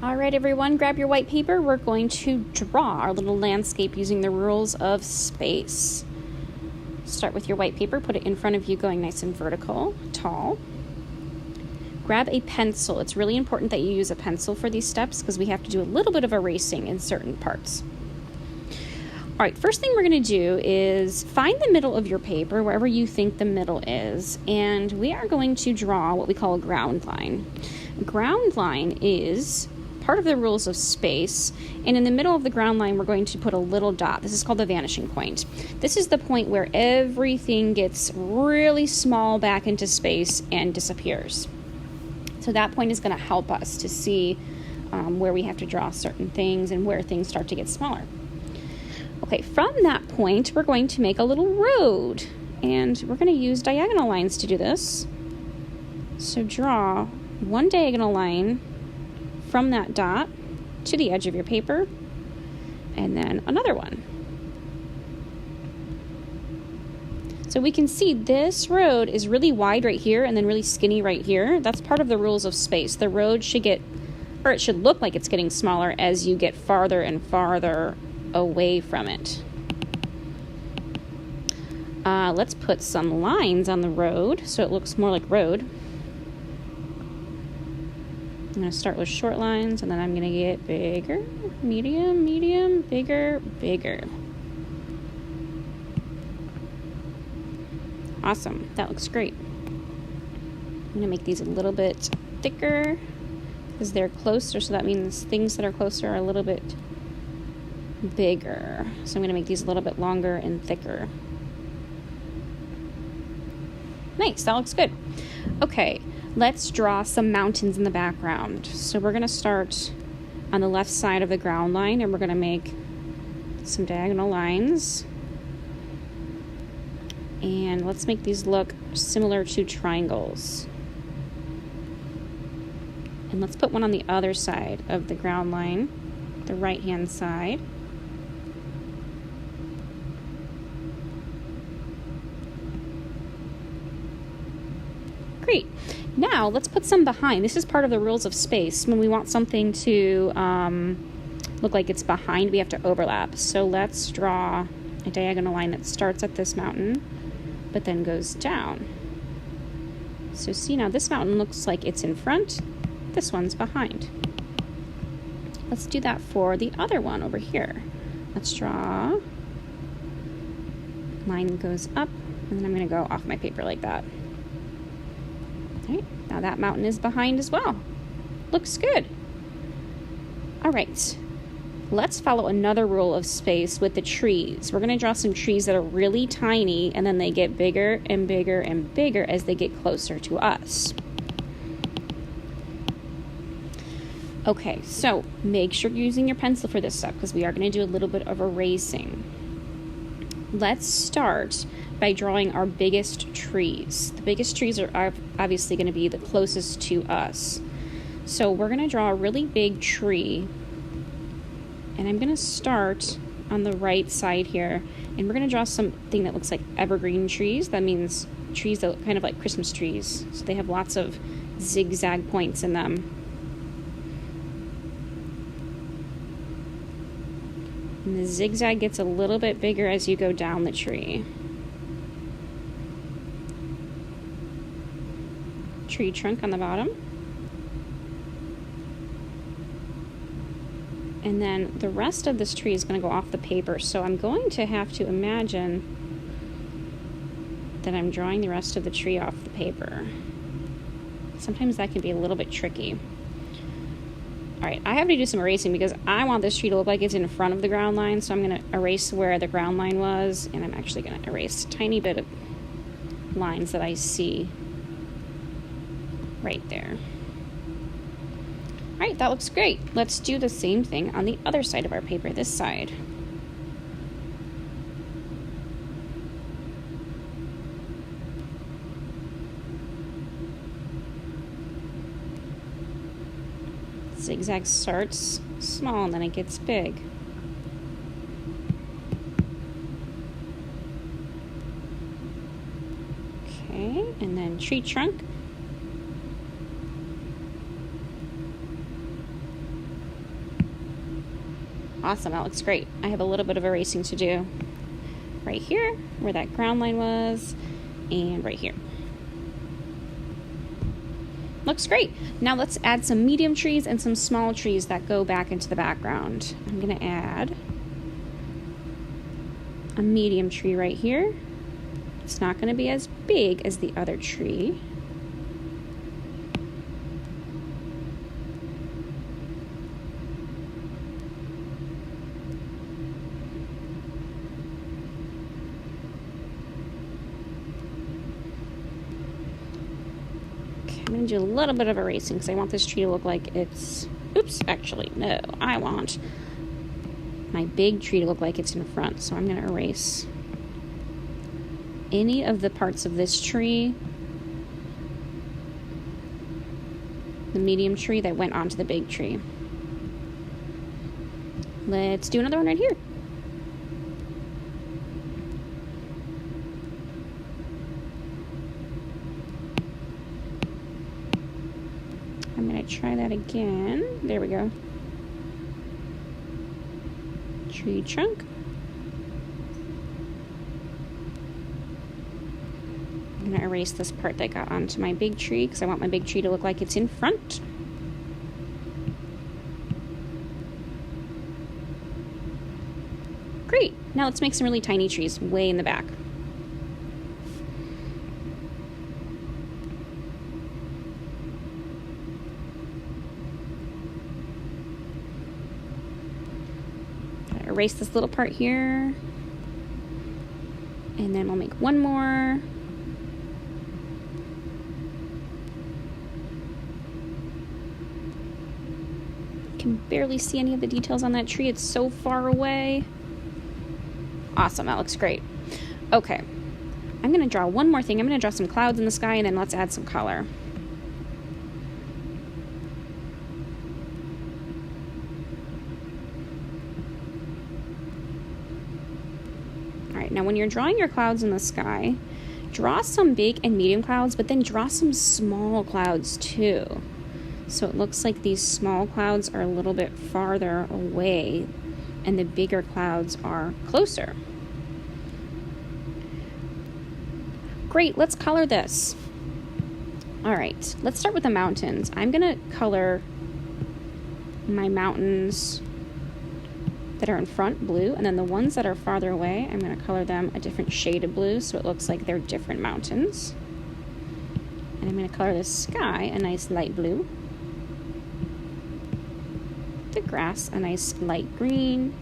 All right, everyone, grab your white paper. We're going to draw our little landscape using the rules of space. Start with your white paper, put it in front of you going nice and vertical, tall. Grab a pencil. It's really important that you use a pencil for these steps because we have to do a little bit of erasing in certain parts. All right, first thing we're going to do is find the middle of your paper, wherever you think the middle is, and we are going to draw what we call a ground line. A ground line is part of the rules of space, and in the middle of the ground line we're going to put a little dot. This is called the vanishing point. This is the point where everything gets really small back into space and disappears. So that point is going to help us to see where we have to draw certain things and where things start to get smaller. Okay, from that point we're going to make a little road, and we're going to use diagonal lines to do this. So draw one diagonal line from that dot to the edge of your paper, and then another one. So we can see this road is really wide right here and then really skinny right here. That's part of the rules of space. The road should get, or it should look like it's getting smaller as you get farther and farther away from it. Let's put some lines on the road so it looks more like road. I'm going to start with short lines, and then I'm going to get bigger, medium, medium, bigger, bigger. Awesome. That looks great. I'm going to make these a little bit thicker because they're closer, so that means things that are closer are a little bit bigger. So I'm going to make these a little bit longer and thicker. Nice. That looks good. Okay. Let's draw some mountains in the background. So we're going to start on the left side of the ground line, and we're going to make some diagonal lines. And let's make these look similar to triangles. And let's put one on the other side of the ground line, the right-hand side. Great. Now, let's put some behind. This is part of the rules of space. When we want something to look like it's behind, we have to overlap. So let's draw a diagonal line that starts at this mountain, but then goes down. So see, now this mountain looks like it's in front. This one's behind. Let's do that for the other one over here. Let's draw a line that goes up, and then I'm going to go off my paper like that. All right, now that mountain is behind as well. Looks good. All right, let's follow another rule of space with the trees. We're going to draw some trees that are really tiny, and then they get bigger and bigger and bigger as they get closer to us. Okay, so make sure you're using your pencil for this step because we are going to do a little bit of erasing. Let's start by drawing our biggest trees. The biggest trees are obviously going to be the closest to us. So we're going to draw a really big tree, and I'm going to start on the right side here, and we're going to draw something that looks like evergreen trees. That means trees that look kind of like Christmas trees. So they have lots of zigzag points in them. And the zigzag gets a little bit bigger as you go down the tree. Tree trunk on the bottom. And then the rest of this tree is going to go off the paper. So I'm going to have to imagine that I'm drawing the rest of the tree off the paper. Sometimes that can be a little bit tricky. All right, I have to do some erasing because I want this tree to look like it's in front of the ground line. So I'm going to erase where the ground line was, and I'm actually going to erase a tiny bit of lines that I see right there. All right, that looks great. Let's do the same thing on the other side of our paper, this side. Zigzag starts small and then it gets big. Okay, and then tree trunk. Awesome, that looks great. I have a little bit of erasing to do right here, where that ground line was, and right here. Looks great. Now let's add some medium trees and some small trees that go back into the background. I'm gonna add a medium tree right here. It's not gonna be as big as the other tree. I'm going to do a little bit of erasing because I want this tree to look like it's... Oops, actually, no. I want my big tree to look like it's in front. So I'm going to erase any of the parts of this tree, the medium tree that went onto the big tree. Let's do another one right here. I'm going to try that again. There we go. Tree trunk. I'm going to erase this part that got onto my big tree because I want my big tree to look like it's in front. Great. Now let's make some really tiny trees way in the back. Erase this little part here, and then we'll make one more. Can barely see any of the details on that tree. It's so far away. Awesome, that looks great. Okay, I'm gonna draw one more thing. I'm gonna draw some clouds in the sky, and then let's add some color. Now, when you're drawing your clouds in the sky, draw some big and medium clouds, but then draw some small clouds too. So it looks like these small clouds are a little bit farther away and the bigger clouds are closer. Great, let's color this. All right, let's start with the mountains. I'm gonna color my mountains that are in front blue, and then the ones that are farther away, I'm going to color them a different shade of blue so it looks like they're different mountains. And I'm going to color the sky a nice light blue, the grass a nice light green,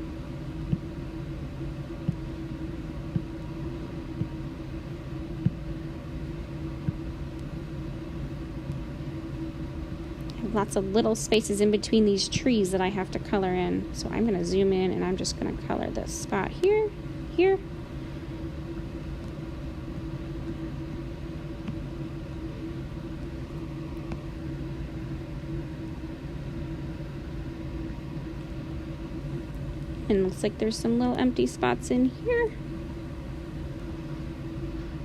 lots of little spaces in between these trees that I have to color in. So I'm going to zoom in and I'm just going to color this spot here, here. And it looks like there's some little empty spots in here.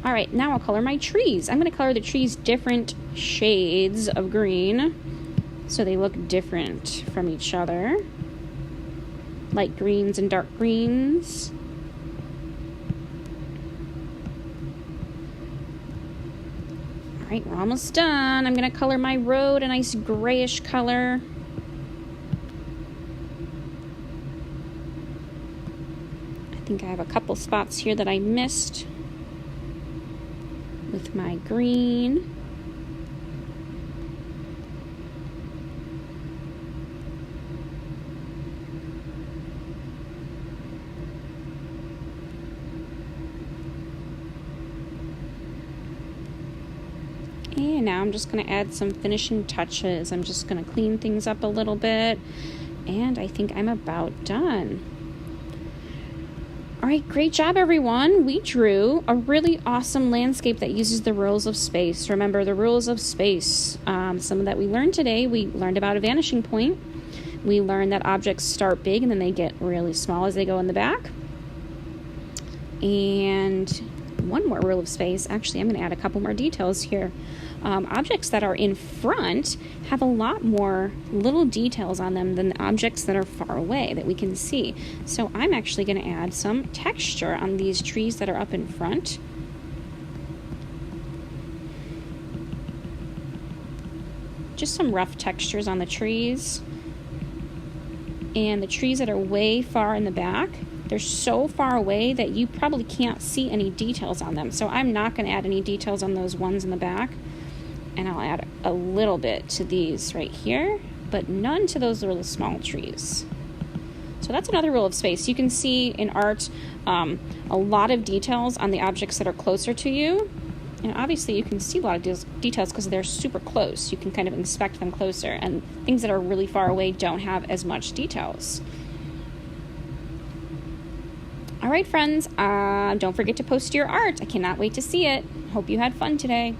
All right, now I'll color my trees. I'm going to color the trees different shades of green, so they look different from each other. Light greens and dark greens. All right, we're almost done. I'm gonna color my road a nice grayish color. I think I have a couple spots here that I missed with my green. And now I'm just going to add some finishing touches. I'm just going to clean things up a little bit. And I think I'm about done. All right, great job, everyone. We drew a really awesome landscape that uses the rules of space. Remember the rules of space. Some that we learned today, we learned about a vanishing point. We learned that objects start big and then they get really small as they go in the back. And one more rule of space. Actually, I'm going to add a couple more details here. Objects that are in front have a lot more little details on them than the objects that are far away that we can see. So I'm actually going to add some texture on these trees that are up in front. Just some rough textures on the trees. And the trees that are way far in the back, they're so far away that you probably can't see any details on them. So I'm not going to add any details on those ones in the back. And I'll add a little bit to these right here, but none to those little small trees. So that's another rule of space. You can see in art a lot of details on the objects that are closer to you. And obviously you can see a lot of details because they're super close. You can kind of inspect them closer. And things that are really far away don't have as much details. All right, friends, don't forget to post your art. I cannot wait to see it. Hope you had fun today.